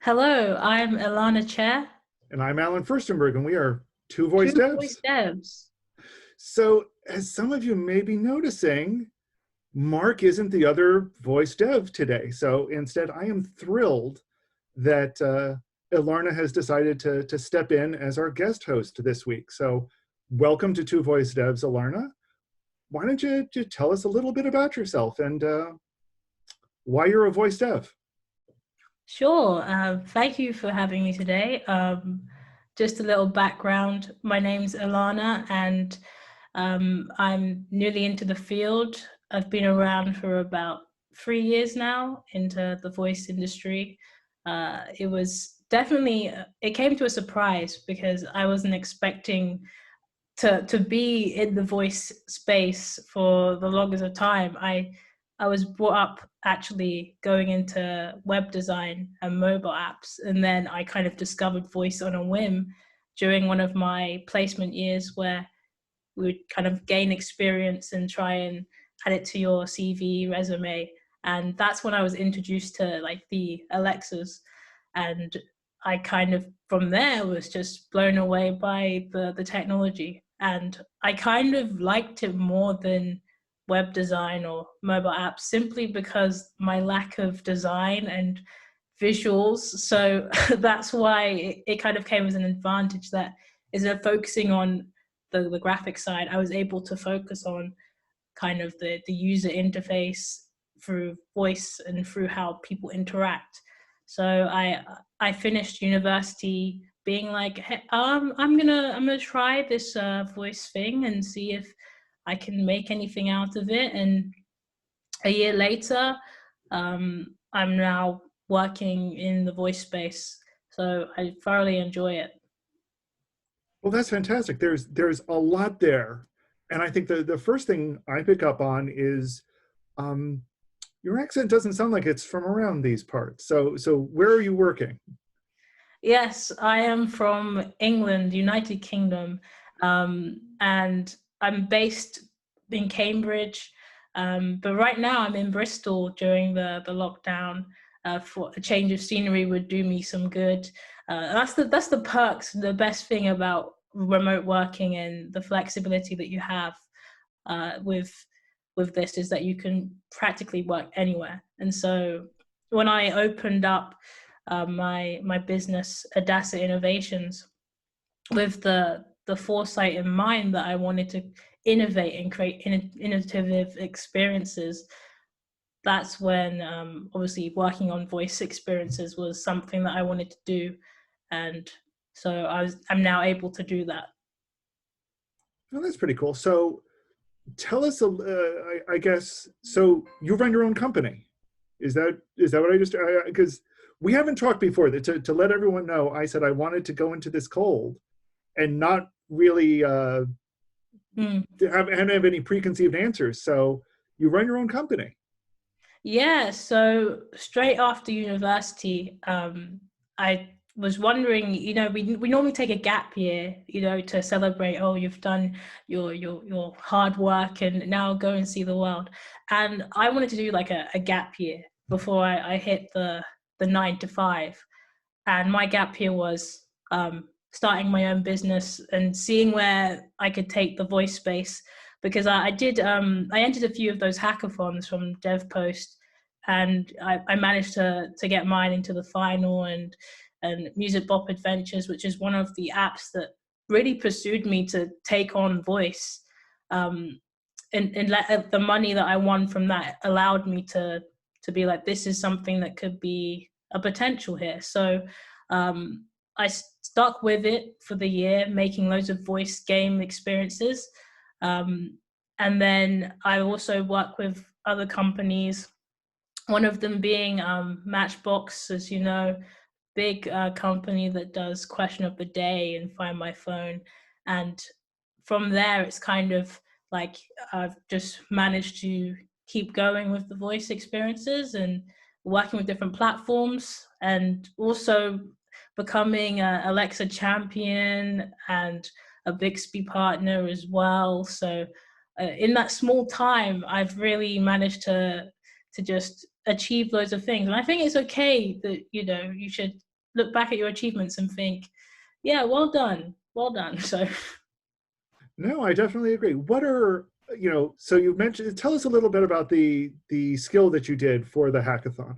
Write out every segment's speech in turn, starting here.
Hello, I'm Ilarna Nche, And I'm Alan Furstenberg, and we are Two Voice True Voice Devs. Devs. So, as some of you may be noticing, Mark isn't the other voice dev today. So, instead, I am thrilled that Ilarna has decided to step in as our guest host this week. So, welcome to Two Voice Devs, Ilarna. Why don't you tell us a little bit about yourself and why you're a voice dev? Sure, thank you for having me today. Just a little background. My name's Ilarna and I'm newly into the field. I've been around for about 3 years now into the voice industry. It was definitely, it came to a surprise because I wasn't expecting to be in the voice space for the longest of time. I was brought up actually going into web design and mobile apps, and then I kind of discovered voice on a whim during one of my placement years where we would kind of gain experience and try and add it to your CV resume. And that's when I was introduced to like the Alexas, and I kind of from there was just blown away by the technology. And I kind of liked it more than web design or mobile apps simply because my lack of design and visuals. So that's why it kind of came as an advantage that instead of focusing on the graphic side, I was able to focus on kind of the user interface through voice and through how people interact. So I finished university being like, hey, I'm gonna try this voice thing and see if I can make anything out of it. And a year later, I'm now working in the voice space. So I thoroughly enjoy it. Well, that's fantastic. There's a lot there, and I think the first thing I pick up on is um, your accent doesn't sound like it's from around these parts. So where are you working? Yes, I am from England, United Kingdom, and I'm based in Cambridge. But right now I'm in Bristol during the lockdown. For a change of scenery would do me some good. That's the perks, the best thing about remote working and the flexibility that you have with this is that you can practically work anywhere. And so when I opened up my business Adasa Innovations with the foresight in mind that I wanted to innovate and create innovative experiences. That's when obviously working on voice experiences was something that I wanted to do, and so I'm now able to do that. Oh, that's pretty cool. So tell us, I guess, so you run your own company. Is that what I just, because we haven't talked before. To let everyone know, I said I wanted to go into this cold and not really Mm. have any preconceived answers. So you run your own company. Yeah, so straight after university, I was wondering, we normally take a gap year, to celebrate, oh, you've done your hard work and now go and see the world. And I wanted to do like a gap year before I hit the 9 to 5. And my gap year was starting my own business and seeing where I could take the voice space because I entered a few of those hackathons from DevPost, and I managed to get mine into the final, and Music Bop Adventures, which is one of the apps that really pursued me to take on voice. Um, and the money that I won from that allowed me to be like, this is something that could be a potential here. So I stuck with it for the year, making loads of voice game experiences. Um, and then I also work with other companies, one of them being Matchbox, as you know, big company that does question of the day and Find My Phone. And from there, it's kind of like I've just managed to keep going with the voice experiences and working with different platforms, and also becoming a Alexa champion and a Bixby partner as well. So in that small time, I've really managed to just achieve loads of things. And I think it's okay that you should look back at your achievements and think, yeah, well done, well done. So No, I definitely agree. What are, so you mentioned, tell us a little bit about the skill that you did for the hackathon.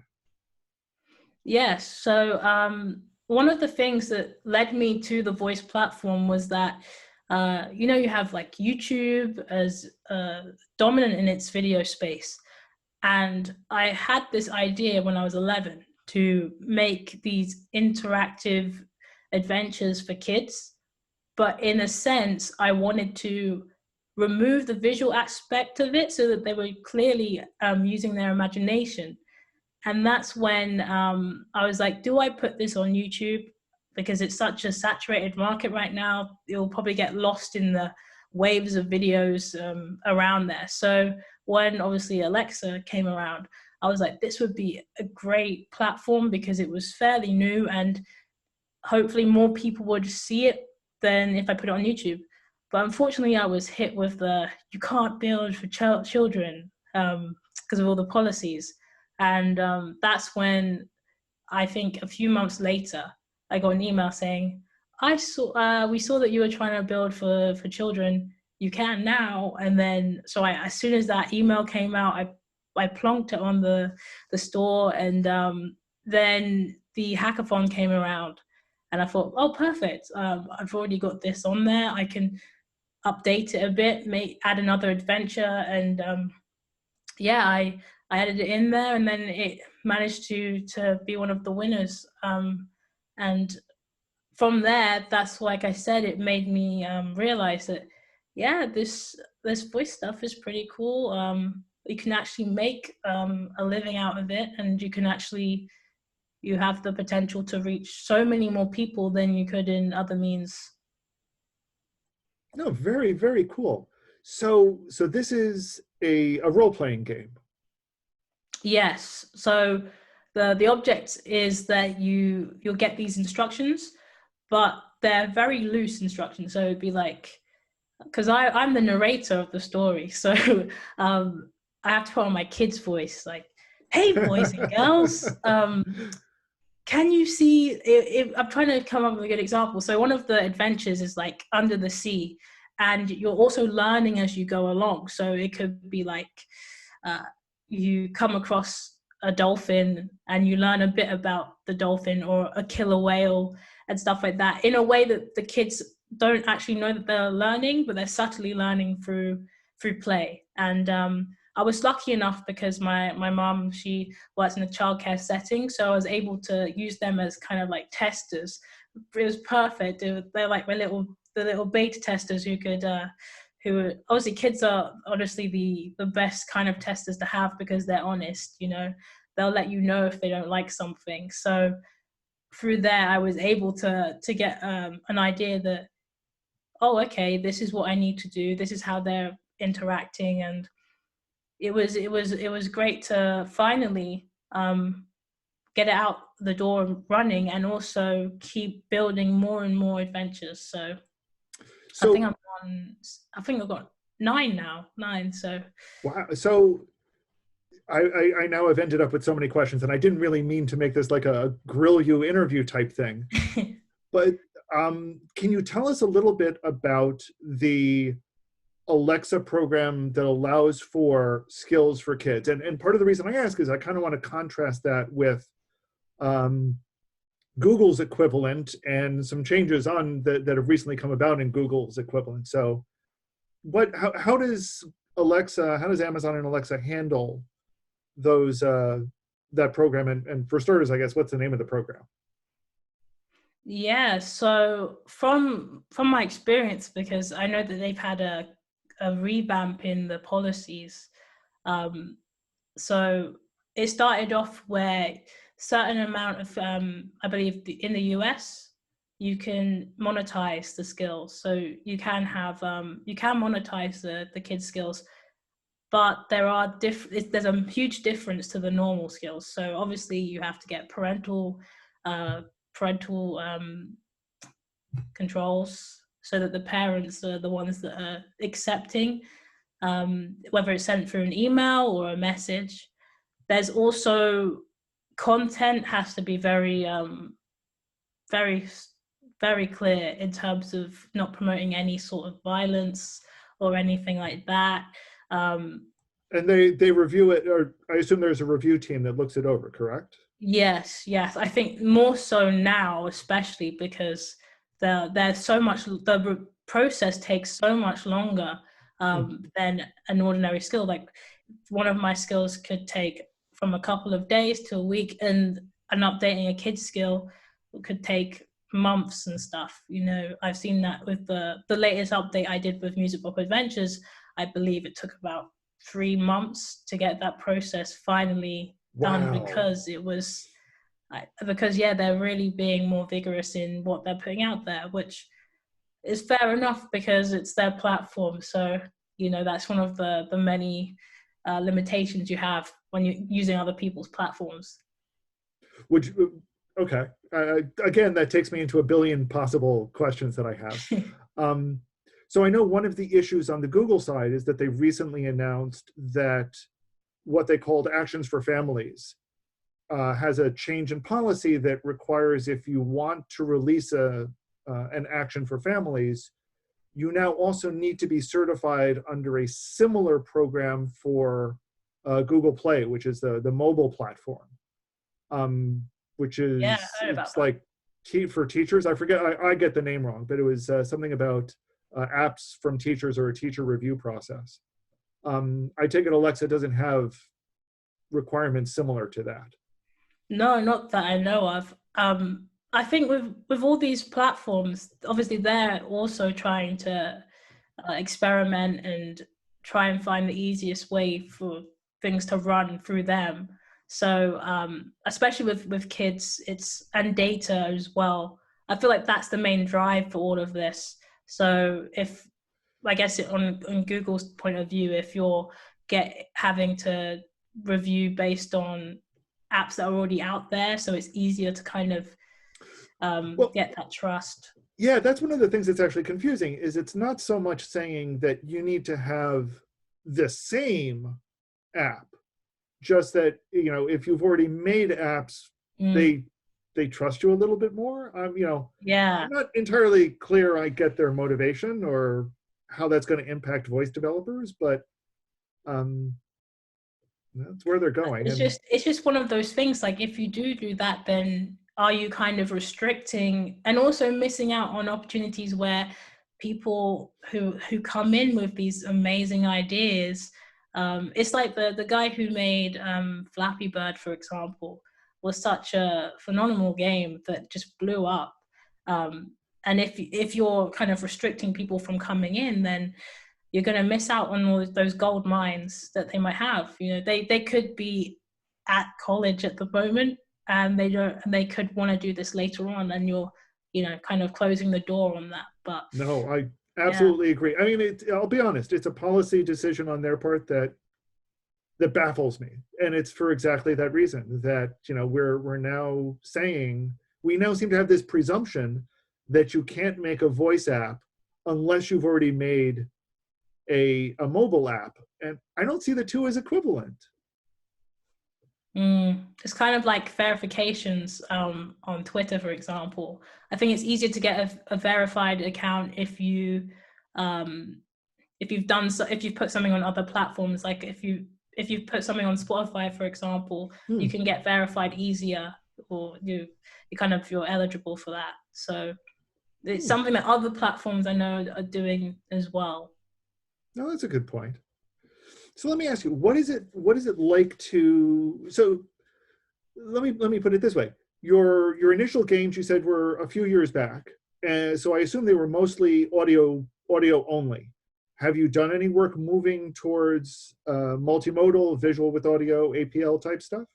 yes, so one of the things that led me to the voice platform was that you have like YouTube as dominant in its video space. And I had this idea when I was 11 to make these interactive adventures for kids. But in a sense, I wanted to remove the visual aspect of it so that they were clearly using their imagination. And that's when I was like, do I put this on YouTube? Because it's such a saturated market right now, you'll probably get lost in the waves of videos around there. So when obviously Alexa came around, I was like, this would be a great platform because it was fairly new and hopefully more people would see it than if I put it on YouTube. But unfortunately, I was hit with the you can't build for children because of all the policies. And that's when I think a few months later, I got an email saying, we saw that you were trying to build for children. You can now. And then, so as soon as that email came out, I plonked it on the store, and then the hackathon came around, and I thought, oh, perfect. I've already got this on there. I can update it a bit, add another adventure, and yeah, I added it in there, and then it managed to be one of the winners. And from there, that's like I said, it made me realize that yeah, this voice stuff is pretty cool. You can actually make a living out of it, and you have the potential to reach so many more people than you could in other means. No, very, very cool. So this is a role-playing game. Yes. So the object is that you'll get these instructions, but they're very loose instructions. So it'd be like, because I'm the narrator of the story, so I have to put on my kid's voice, like, "Hey, boys and girls, can you see?" I'm trying to come up with a good example. So one of the adventures is like under the sea, and you're also learning as you go along. So it could be like uh, you come across a dolphin and you learn a bit about the dolphin or a killer whale and stuff like that in a way that the kids don't actually know that they're learning, but they're subtly learning through play. And I was lucky enough because my mom, she works in a childcare setting, so I was able to use them as kind of like testers. It was perfect. They're like the little beta testers who obviously kids are honestly the best kind of testers to have because they're honest. They'll let you know if they don't like something. So through there, I was able to get an idea that, oh, okay, this is what I need to do. This is how they're interacting, and it was great to finally get it out the door and running, and also keep building more and more adventures. So I think So I think I've got 9 now. 9. So wow. So I now have ended up with so many questions, and I didn't really mean to make this like a grill you interview type thing. But can you tell us a little bit about the Alexa program that allows for skills for kids? And part of the reason I ask is I kind of want to contrast that with Google's equivalent and some changes that have recently come about in Google's equivalent. So how does Amazon and Alexa handle those that program? And for starters, I guess, what's the name of the program? yeah, so from my experience, because I know that they've had a revamp in the policies. So it started off where certain amount of, I believe in the US, you can monetize the skills. So you can monetize the kids' skills, but there's a huge difference to the normal skills. So obviously you have to get parental controls so that the parents are the ones that are accepting, whether it's sent through an email or a message. There's also content has to be very very, very clear in terms of not promoting any sort of violence or anything like that. Um, And they review it, or I assume there's a review team that looks it over, correct? Yes, yes. I think more so now, especially because there's so much, process takes so much longer Hmm. than an ordinary skill. Like one of my skills could take from a couple of days to a week, and updating a kid's skill could take months and stuff. You know, I've seen that with the latest update I did with Music Book Adventures. I believe it took about 3 months to get that process finally done, Wow. because it was because yeah, they're really being more vigorous in what they're putting out there, which is fair enough because it's their platform. So you know, that's one of the many limitations you have when you're using other people's platforms. Which, okay. Again, that takes me into a billion possible questions that I have. Um, so I know one of the issues on the Google side is that they recently announced that what they called Actions for Families has a change in policy that requires, if you want to release an action for families, you now also need to be certified under a similar program for Google Play, which is the mobile platform, which Yeah, is, I heard about it's that. like for teachers. I forget, I get the name wrong, but it was something about apps from teachers or a teacher review process. I take it Alexa doesn't have requirements similar to that. No, not that I know of. I think with all these platforms, obviously they're also trying to experiment and try and find the easiest way for things to run through them. So especially with kids, it's and data as well. I feel like that's the main drive for all of this. So if I guess on Google's point of view, if you're get having to review based on apps that are already out there, so it's easier to kind of Well, get that trust. yeah, that's one of the things that's actually confusing is it's not so much saying that you need to have the same app, just that, you know, if you've already made apps, Mm, they they trust you a little bit more. yeah. I'm not entirely clear I get their motivation or how that's going to impact voice developers, but um, that's where they're going. And It's just one of those things. Like if you do that, then are you kind of restricting and also missing out on opportunities where people who come in with these amazing ideas, it's like the guy who made Flappy Bird, for example, was such a phenomenal game that just blew up. um, and if you're kind of restricting people from coming in, then you're going to miss out on all those gold mines that they might have. You know, they could be at college at the moment, and they don't, and they could want to do this later on, and you're, you know, kind of closing the door on that. But no, I yeah. absolutely agree. I mean, I'll be honest, it's a policy decision on their part that baffles me, and it's for exactly that reason that, you know, we're now saying, we now seem to have this presumption that you can't make a voice app unless you've already made a mobile app, and I don't see the two as equivalent. It's kind of like verifications on Twitter, for example. I think it's easier to get a verified account um, if you've done so, if you've put something on other platforms. Like if you've put something on Spotify, for example, you Hmm. can get verified easier, or you're eligible for that. So it's Hmm. something that other platforms I know are doing as well. No, that's a good point. So let me ask you, what is it like to, so let me put it this way. Your initial games, you said, were a few years back, and so I assume they were mostly audio only. Have you done any work moving towards multimodal, visual with audio, APL type stuff?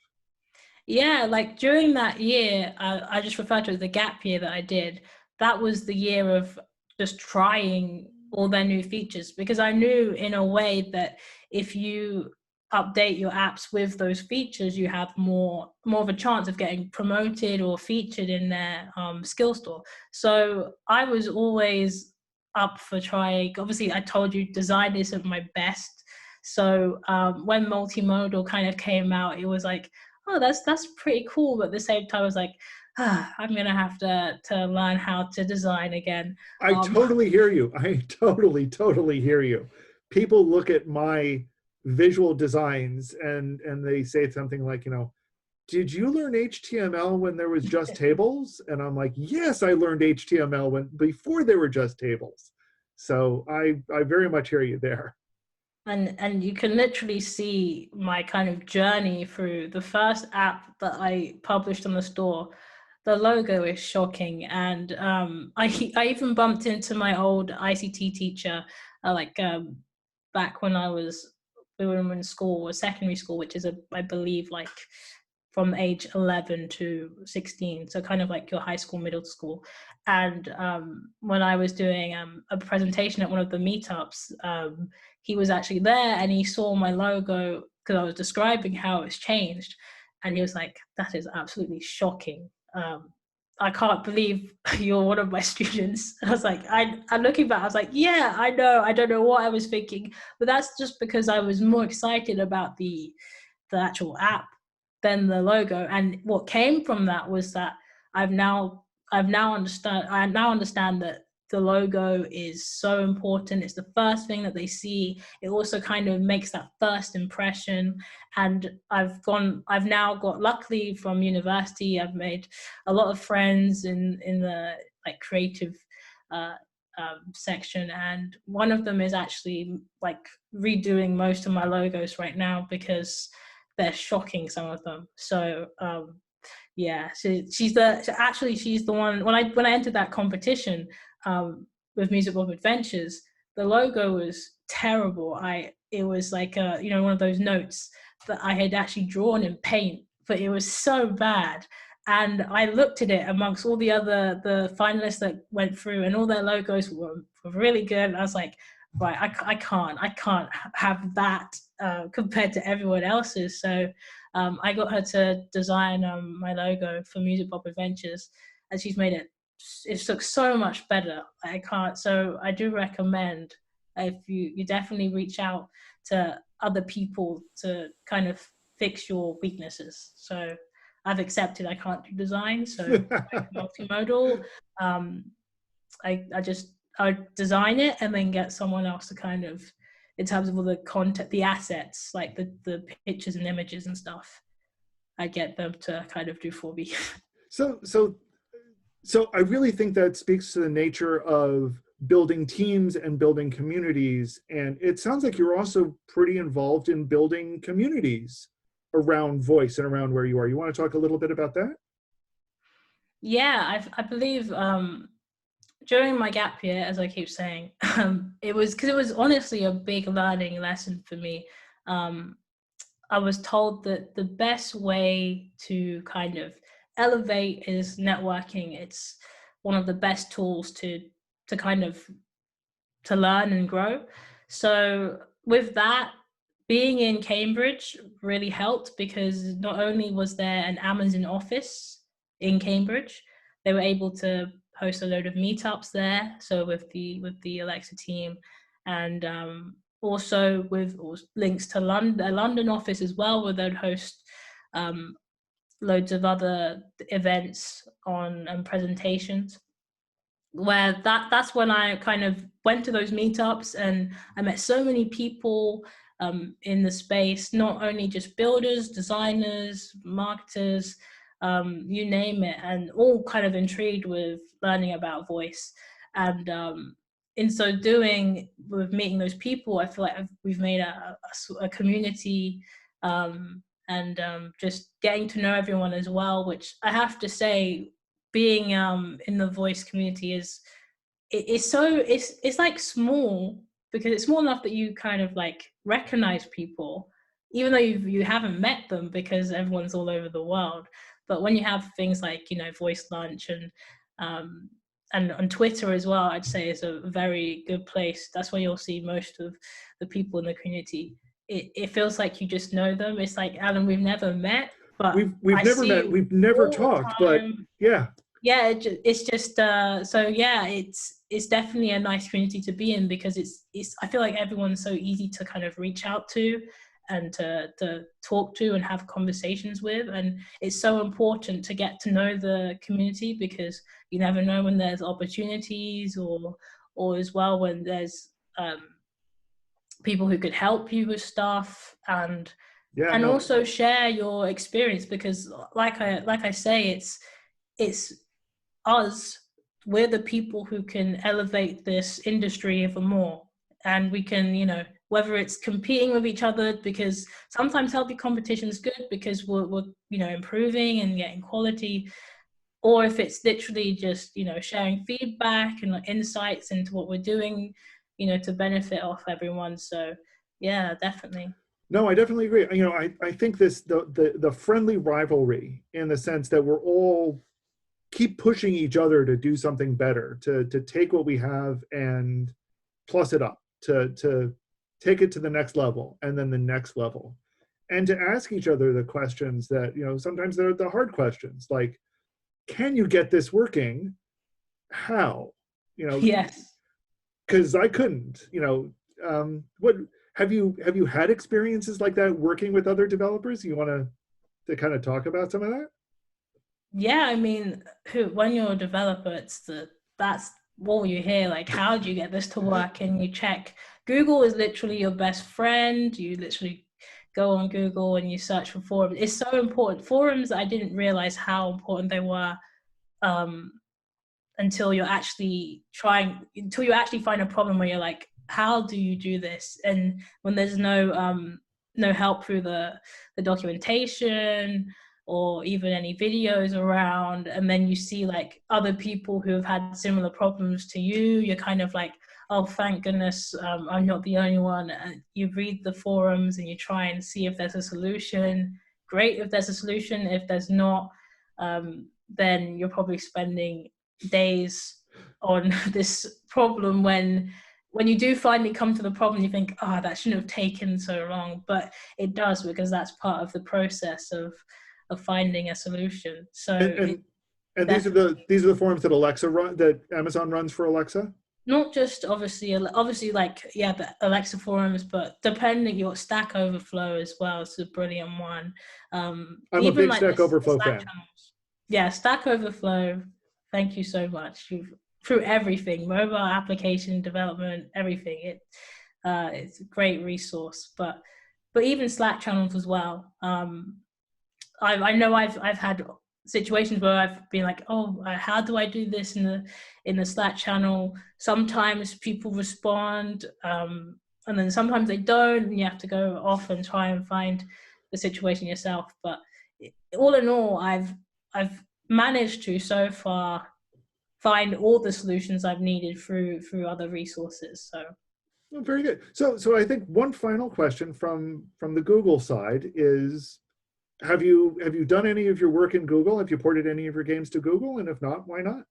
Yeah, like during that year, I just refer to it as the gap year that I did. That was the year of just trying all their new features, because I knew in a way that if you update your apps with those features, you have more of a chance of getting promoted or featured in their skill store. So I was always up for trying. Obviously, I told you design isn't my best. So when multimodal kind of came out, it was like, oh, that's pretty cool. But at the same time, I was like, I'm gonna have to learn how to design again. I totally hear you. I totally hear you. People look at my visual designs and they say something like, did you learn HTML when there was just tables? And I'm like, yes, I learned HTML before there were just tables. So I very much hear you there. And you can literally see my kind of journey through the first app that I published on the store. The logo is shocking, and I even bumped into my old ICT teacher, like back when we were in school or secondary school, which is I believe like from age 11 to 16, so kind of like your high school, middle school. And when I was doing a presentation at one of the meetups, he was actually there and he saw my logo because I was describing how it's changed, and he was like, "That is absolutely shocking. I can't believe you're one of my students." I was like, I'm looking back, I was like, yeah, I know. I don't know what I was thinking, but that's just because I was more excited about the actual app than the logo. And what came from that was that I now understand that the logo is so important. It's the first thing that they see. It also kind of makes that first impression. And I've now got, luckily from university, I've made a lot of friends in the like creative uh, section, and one of them is actually like redoing most of my logos right now because they're shocking, some of them. So yeah, she's the one. When I entered that competition with Music Bob Adventures, the logo was terrible. It was like one of those notes that I had actually drawn in paint, but it was so bad. And I looked at it amongst all the finalists that went through, and all their logos were really good. And I was like, right, I can't have that compared to everyone else's. So I got her to design my logo for Music Bob Adventures, and she's made it. It looks so much better. I can't. So I do recommend, if you definitely reach out to other people to kind of fix your weaknesses. So I've accepted I can't do design, so multimodal. Um, I design it and then get someone else to kind of, in terms of all the content, the assets, like the pictures and images and stuff, I get them to kind of do for me. So I really think that speaks to the nature of building teams and building communities. And it sounds like you're also pretty involved in building communities around voice and around where you are. You want to talk a little bit about that? Yeah, I believe during my gap year, as I keep saying, it was honestly a big learning lesson for me. Um, I was told that the best way to kind of elevate is networking. It's one of the best tools to kind of to learn and grow. So with that, being in Cambridge really helped because not only was there an Amazon office in Cambridge, they were able to host a load of meetups there. So with the Alexa team, and also with links to London, a London office as well, where they'd host um, loads of other events on and presentations, where that's when I kind of went to those meetups and I met so many people in the space, not only just builders, designers, marketers, you name it, and all kind of intrigued with learning about voice. And in so doing, with meeting those people, I feel like we've made a community, and just getting to know everyone as well, which I have to say, being in the voice community it's like small, because it's small enough that you kind of like recognize people even though you haven't met them because everyone's all over the world. But when you have things like voice lunch um and on Twitter as well, I'd say is a very good place. That's where you'll see most of the people in the community. It feels like you just know them. It's like, Alan, we've never met, but We've I never see met, you we've never all the talked, but time. yeah. Yeah, it's just so yeah, it's definitely a nice community to be in because it's I feel like everyone's so easy to kind of reach out to, and to talk to and have conversations with. And it's so important to get to know the community, because you never know when there's opportunities, or as well when there's people who could help you with stuff, Yeah, and no, also share your experience, because like I say, it's us, we're the people who can elevate this industry even more. And we can, whether it's competing with each other, because sometimes healthy competition is good because we're improving and getting quality, or if it's literally just sharing feedback and like insights into what we're doing, to benefit off everyone. So yeah, definitely. no, I definitely agree. I think the friendly rivalry, in the sense that we're all keep pushing each other to do something better, to take what we have and plus it up, to take it to the next level and then the next level, and to ask each other the questions that, sometimes they're the hard questions, like, can you get this working? How? Yes. Because I couldn't. What have you had experiences like that working with other developers? You want to kind of talk about some of that? Yeah, I mean, when you're a developer, that's all you hear. Like, how do you get this to work? And you check. Google is literally your best friend. You literally go on Google and you search for forums. It's so important. Forums, I didn't realize how important they were, um, until until you actually find a problem where you're like, how do you do this? And when there's no help through the documentation, or even any videos around, and then you see like other people who have had similar problems to you, you're kind of like, oh, thank goodness, I'm not the only one. And you read the forums and you try and see if there's a solution. Great if there's a solution. If there's not, then you're probably spending days on this problem. When you do finally come to the problem, you think, oh, that shouldn't have taken so long, but it does, because that's part of the process of finding a solution. So And it and definitely, these are the forums that Amazon runs for Alexa. not just obviously like, yeah, the Alexa forums, but depending, your Stack Overflow as well is a brilliant one. I'm a Even big like Stack the Overflow Slack fan. channels. Yeah, Stack Overflow, thank you so much. You've through everything, mobile application development, everything. It's a great resource. But even Slack channels as well. I know I've had situations where I've been like, oh, how do I do this in the Slack channel? Sometimes people respond, and then sometimes they don't, and you have to go off and try and find the situation yourself. But all in all, I've managed to so far find all the solutions I've needed through other resources. So Well, very good. So I think one final question from the Google side is, have you done any of your work in Google? Have you ported any of your games to Google? And if not, why not?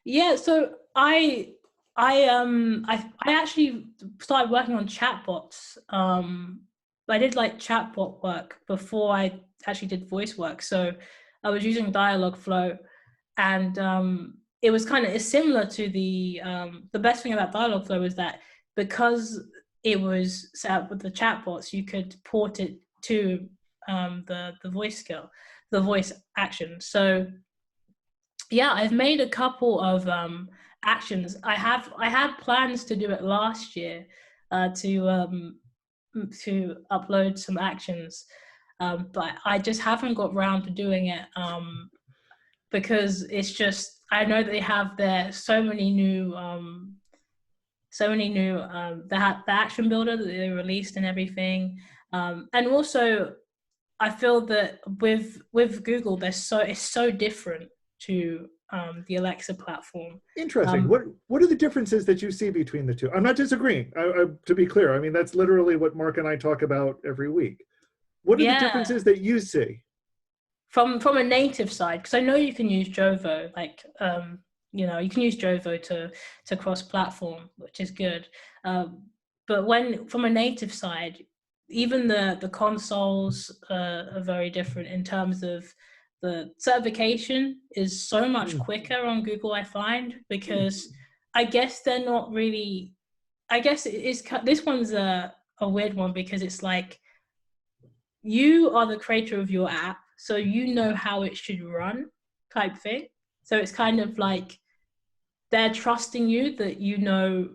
yeah, so I actually started working on chatbots. I did like chatbot work before I actually did voice work. So I was using Dialogflow, and it was kind of similar to the best thing about Dialogflow is that because it was set up with the chatbots, you could port it to the voice skill, the voice action. So yeah, I've made a couple of actions. I had plans to do it last year, to upload some actions, but I just haven't got around to doing it, because it's just, I know that they have their so many new the action builder that they released and everything, and also I feel that with Google, it's so different to the Alexa platform. Interesting. Um, What are the differences that you see between the two? I'm not disagreeing. To be clear, I mean, that's literally what Mark and I talk about every week. What are the yeah, differences that you see? from a native side, because I know you can use Jovo, like you can use Jovo to cross platform, which is good. But when from a native side, even the consoles are very different in terms of the certification is so much Hmm. quicker on Google, I find, because I guess they're not really. I guess it is. This one's a weird one because it's like you are the creator of your app, so you know how it should run, type thing. So it's kind of like they're trusting you that you know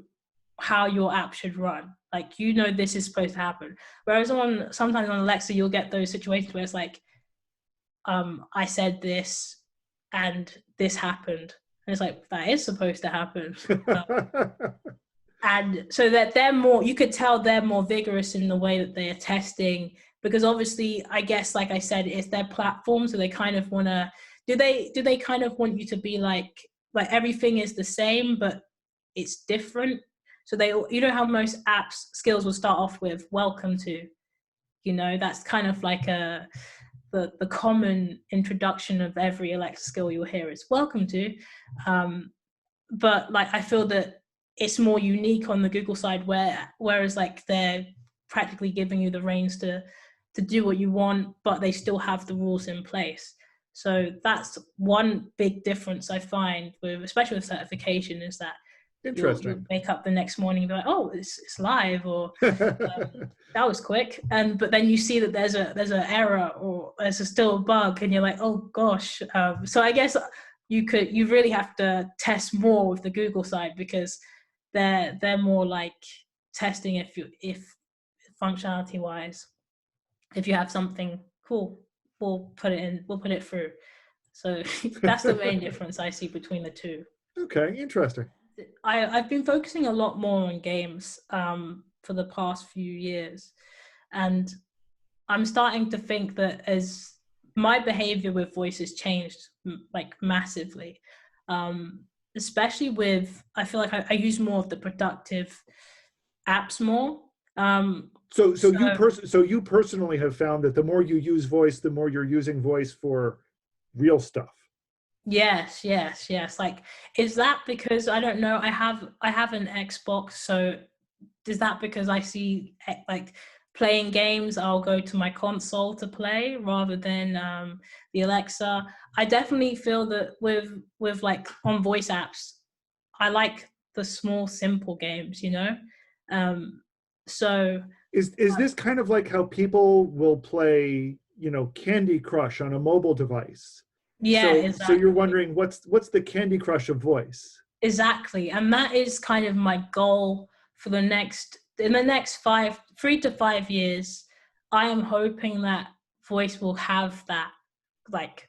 how your app should run. Like, you know, this is supposed to happen. Whereas sometimes on Alexa, you'll get those situations where it's like, I said this and this happened. And it's like, that is supposed to happen. And so that they're more, you could tell they're more vigorous in the way that they are testing, because obviously, I guess, like I said, it's their platform. So they kind of want to, do they kind of want you to be like everything is the same, but it's different. So they, you know how most apps skills will start off with welcome to, you know, that's kind of like the common introduction of every Alexa skill you'll hear is welcome to. But like, I feel that it's more unique on the Google side, whereas like they're practically giving you the reins to do what you want, but they still have the rules in place. So that's one big difference I find with, especially with certification, is that you'll Interesting. wake up the next morning and be like, oh, it's live, or that was quick. And but then you see that there's an error, or there's still a bug, and you're like, oh gosh. So I guess you really have to test more with the Google side, because they're more like testing if functionality wise, if you have something cool, we'll put it through. So that's the main difference I see between the two. Okay, interesting. I've been focusing a lot more on games for the past few years, and I'm starting to think that as my behavior with voice has changed like massively, especially with, I feel like I use more of the productive apps more. So So you personally have found that the more you use voice, the more you're using voice for real stuff. yes. Like, is that because, I don't know, I have an Xbox, so is that because I see like playing games, I'll go to my console to play rather than the Alexa? I definitely feel that with like on voice apps, I like the small simple games, you know. Um, so Is this kind of like how people will play, Candy Crush on a mobile device? yeah, So you're exactly. wondering what's the Candy Crush of voice? Exactly. And that is kind of my goal for in the next 3 to 5 years. I am hoping that voice will have that, like,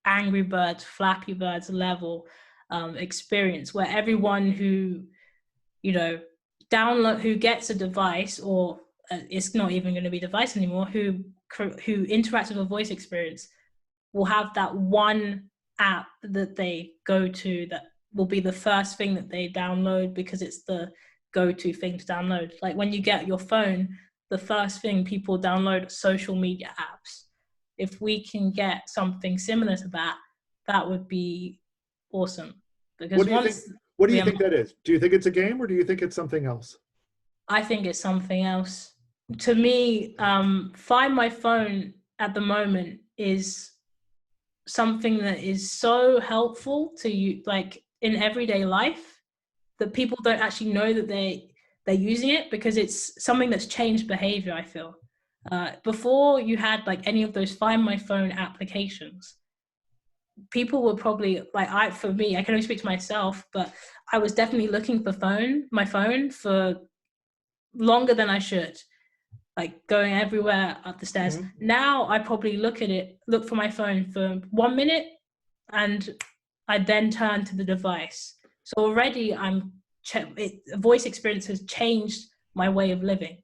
Angry Birds, Flappy Birds level experience, where everyone who, you know, who gets a device, or it's not even going to be a device anymore, who interacts with a voice experience, will have that one app that they go to, that will be the first thing that they download, because it's the go-to thing to download. Like, when you get your phone, the first thing people download are social media apps. If we can get something similar to that, that would be awesome. What Because do you think? once What do we you are, think that is? Do you think it's a game or do you think it's something else? I think it's something else. To me, Find My Phone at the moment is something that is so helpful to you, like in everyday life, that people don't actually know that they're using it, because it's something that's changed behavior, I feel. Before you had like any of those Find My Phone applications, people were probably like, for me, I can only speak to myself, but I was definitely looking for my phone for longer than I should, like going everywhere up the stairs. Mhm. Now I probably look for my phone for 1 minute, and I then turn to the device. So already voice experience has changed my way of living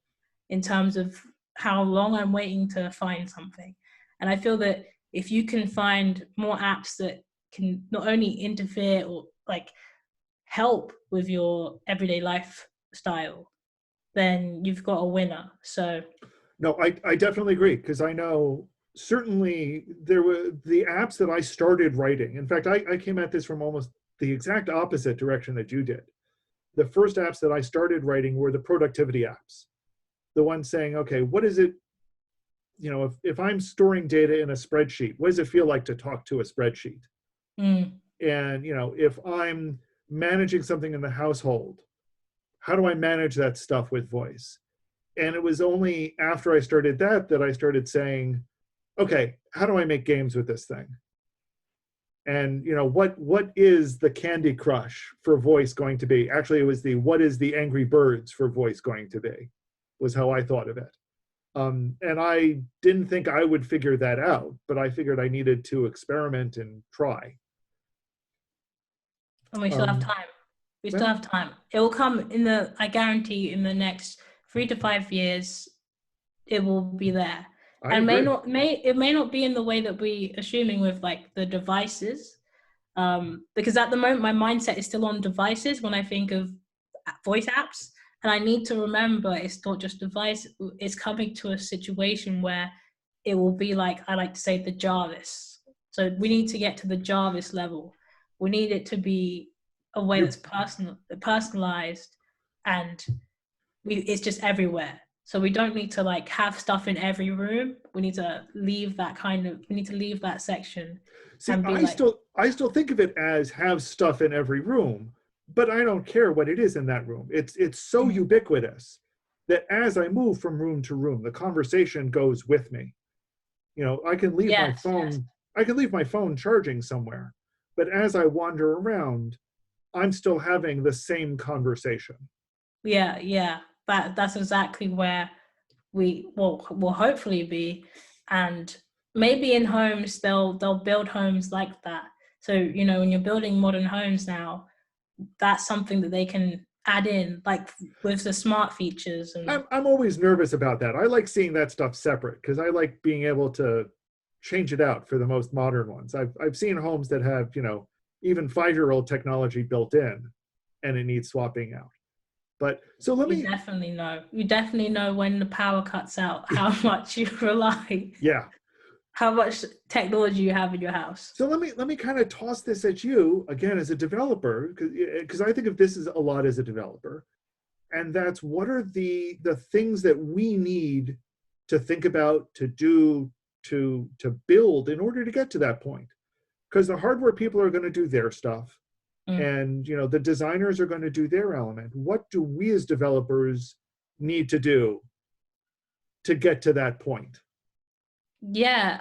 in terms of how long I'm waiting to find something. And I feel that if you can find more apps that can not only interfere or like help with your everyday lifestyle, then you've got a winner. So No, I definitely agree because I know certainly there were the apps that I started writing. In fact, I came at this from almost the exact opposite direction that you did. The first apps that I started writing were the productivity apps. The ones saying, okay, what is it, if I'm storing data in a spreadsheet, what does it feel like to talk to a spreadsheet? mm, And, if I'm managing something in the household, how do I manage that stuff with voice? And it was only after I started that I started saying, okay, how do I make games with this thing? And what is the Candy Crush for voice going to be? Actually, it was the what is the Angry Birds for voice going to be, was how I thought of it. And I didn't think I would figure that out, but I figured I needed to experiment and try. And we still have Um, time. We still well, have time. It will come in I guarantee in the next 3 to 5 years, it will be there. I And agree. it may not be in the way that we assuming with like the devices. Because at the moment my mindset is still on devices when I think of voice apps. And I need to remember it's not just device, it's coming to a situation where it will be like, I like to say, the Jarvis. So we need to get to the Jarvis level. We need it to be a way You that's personalized, and it's just everywhere. So we don't need to like have stuff in every room. We need to leave that section see, and be I like, still I still think of it as have stuff in every room, but I don't care what it is in that room. It's so mm, ubiquitous that as I move from room to room, the conversation goes with me. I can leave my yes, yes. phone, I can leave my phone charging somewhere, but as I wander around, I'm still having the same conversation. Yeah, yeah. That's exactly where we will hopefully be. And maybe in homes they'll build homes like that. So, when you're building modern homes now, that's something that they can add in, like with the smart features and I'm always nervous about that. I like seeing that stuff separate because I like being able to change it out for the most modern ones. I've seen homes that have, even 5-year-old technology built in and it needs swapping out. But so let me, you definitely know when the power cuts out, how much you rely, yeah. how much technology you have in your house. So let me kind of toss this at you again as a developer, because I think of this as a lot as a developer. And that's what are the things that we need to think about, to do, to build in order to get to that point. Because the hardware people are going to do their stuff, Mm. and the designers are going to do their element. What do we as developers need to do to get to that point? Yeah,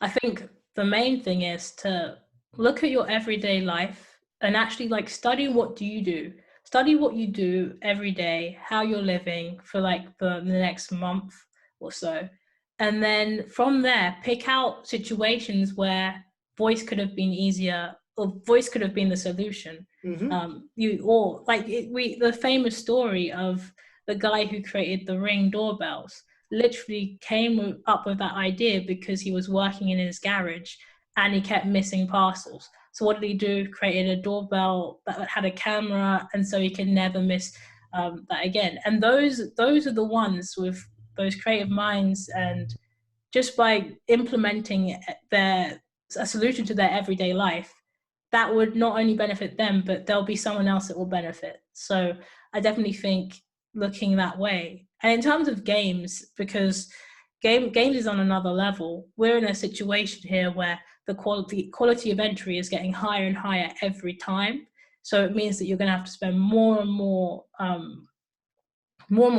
I think the main thing is to look at your everyday life and actually like study what do you do. Study what you do every day, how you're living for like the next month or so. And then from there, pick out situations where voice could have been easier or voice could have been the solution. Mm-hmm. You or like the famous story of the guy who created the Ring doorbells literally came up with that idea because he was working in his garage and he kept missing parcels. So what did he do? Created a doorbell that had a camera, and so he could never miss that again. And those are the ones with those creative minds, and just by implementing a solution to their everyday life, that would not only benefit them, but there'll be someone else that will benefit. So I definitely think looking that way. And in terms of games, because games is on another level, we're in a situation here where the quality of entry is getting higher and higher every time. So it means that you're going to have to spend more and more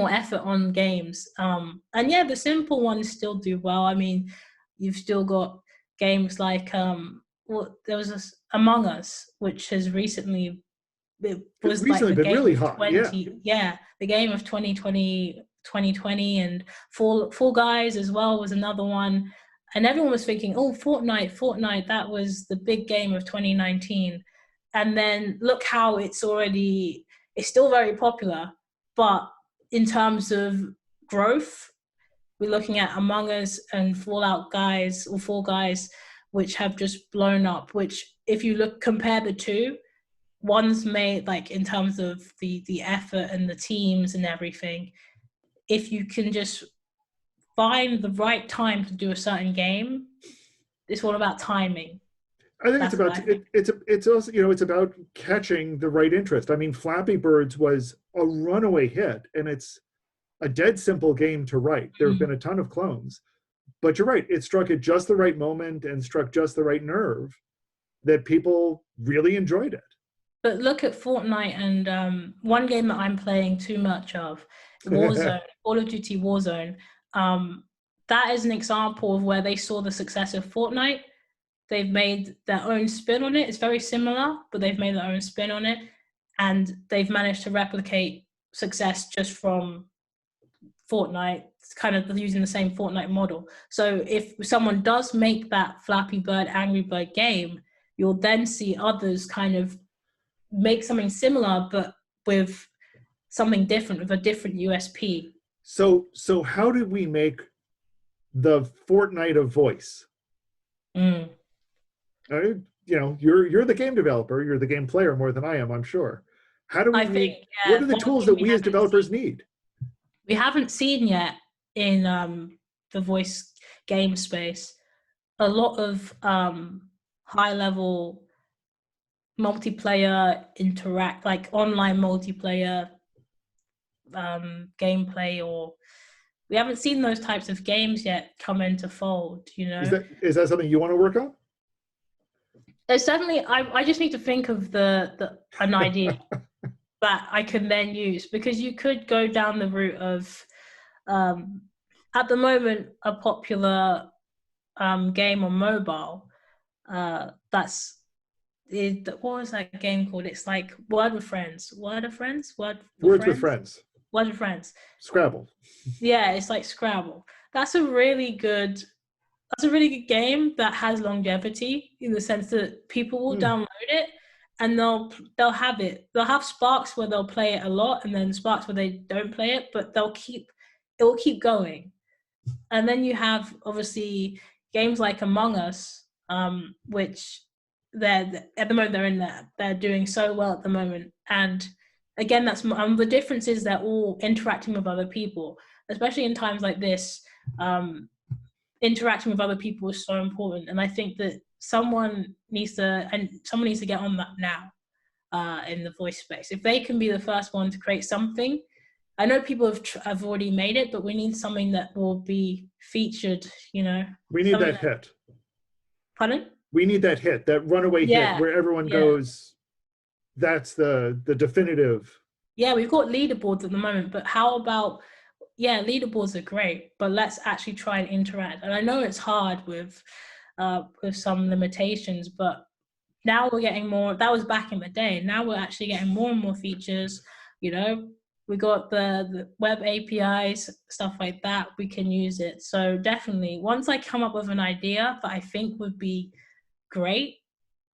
effort on games. And yeah, the simple ones still do well. I mean, you've still got games like there was this Among Us, which has recently, it was like Recently the been game really of hot. Yeah. 20, yeah, the game of 2020, and Fall Guys as well was another one. And everyone was thinking, oh, Fortnite, that was the big game of 2019. And then look how it's still very popular, but in terms of growth, we're looking at Among Us and Fallout Guys or Fall Guys, which have just blown up. Which, if you compare the two, one's made like in terms of the effort and the teams and everything. If you can just find the right time to do a certain game, it's all about timing. I think it's That's what about I think. it's also it's about catching the right interest. I mean, Flappy Birds was a runaway hit, and it's a dead simple game to write. There have Mm. been a ton of clones, but you're right. It struck at just the right moment and struck just the right nerve that people really enjoyed it. But look at Fortnite and one game that I'm playing too much of, Warzone, Call of Duty Warzone. Um, that is an example of where they saw the success of Fortnite. They've made their own spin on it. It's very similar, but they've made their own spin on it, and they've managed to replicate success just from Fortnite, kind of using the same Fortnite model. So if someone does make that Flappy Bird, Angry Bird game, you'll then see others kind of make something similar, but with something different, with a different USP. So how did we make the Fortnite of voice? Mm. You know, you're the game developer, you're the game player more than I am, I'm sure. How do we I make, think, what yeah, are the one tools thing that we as developers need? we haven't seen yet in the voice game space a lot of high level multiplayer interact, like online multiplayer gameplay, or we haven't seen those types of games yet come into fold, you know. Is that something you want to work on? There's certainly, I just need to think of an idea that I can then use, because you could go down the route of at the moment a popular game on mobile that's what was that game called? It's like Word with Friends, Word of Friends, Word for Words with Friends, friends. Word with Friends. Scrabble. Yeah, it's like Scrabble. That's a really good. That's a really good game that has longevity, in the sense that people will download it and they'll have it. They'll have sparks where they'll play it a lot, and then sparks where they don't play it, but it will keep going. And then you have obviously games like Among Us, which they're at the moment they're doing so well at the moment. And again, that's the difference is they're all interacting with other people, especially in times like this. Interacting with other people is so important, and I think that someone needs to get on that now in the voice space. If they can be the first one to create something, I know people have already made it, but we need something that will be featured. You know, We need that hit. Pardon? We need that hit, that runaway hit where everyone goes, that's the definitive. Yeah, we've got leaderboards at the moment, but how about, leaderboards are great, but let's actually try and interact. And I know it's hard with some limitations, but now we're getting more. That was back in the day. Now we're actually getting more and more features. You know, we got the web APIs, stuff like that. We can use it. So definitely, once I come up with an idea that I think would be great,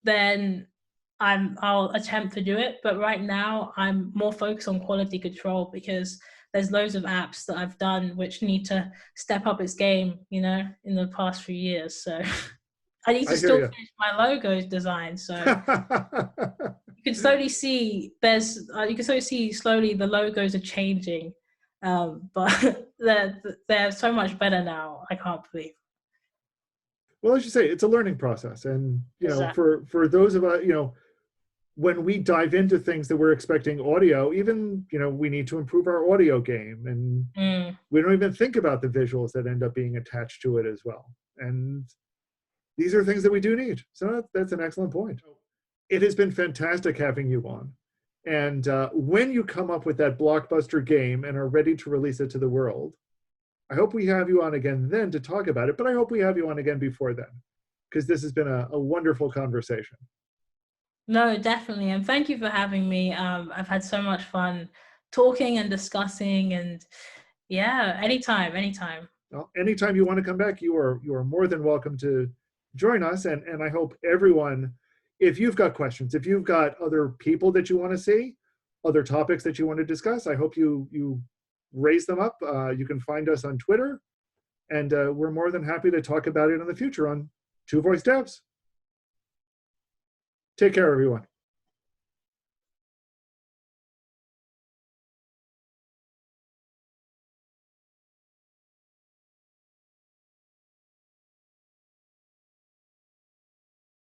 then I'll attempt to do it. But right now I'm more focused on quality control, because there's loads of apps that I've done which need to step up its game, you know, in the past few years. So I need to still finish my logos design. So you can slowly see slowly the logos are changing. But they're so much better now. I can't believe. Well, as you say, it's a learning process. And, you know, Exactly. for those of us, you know, when we dive into things that we're expecting audio, even, you know, we need to improve our audio game. And we don't even think about the visuals that end up being attached to it as well. And these are things that we do need. So that's an excellent point. It has been fantastic having you on. And when you come up with that blockbuster game and are ready to release it to the world, I hope we have you on again then to talk about it, but I hope we have you on again before then, because this has been a wonderful conversation. No, definitely. And thank you for having me. I've had so much fun talking and discussing, and yeah, anytime. Well, anytime you want to come back, you are more than welcome to join us. And I hope everyone, if you've got questions, if you've got other people that you want to see, other topics that you want to discuss, I hope you raise them up. You can find us on Twitter, and we're more than happy to talk about it in the future on Two Voice Devs. Take care, everyone.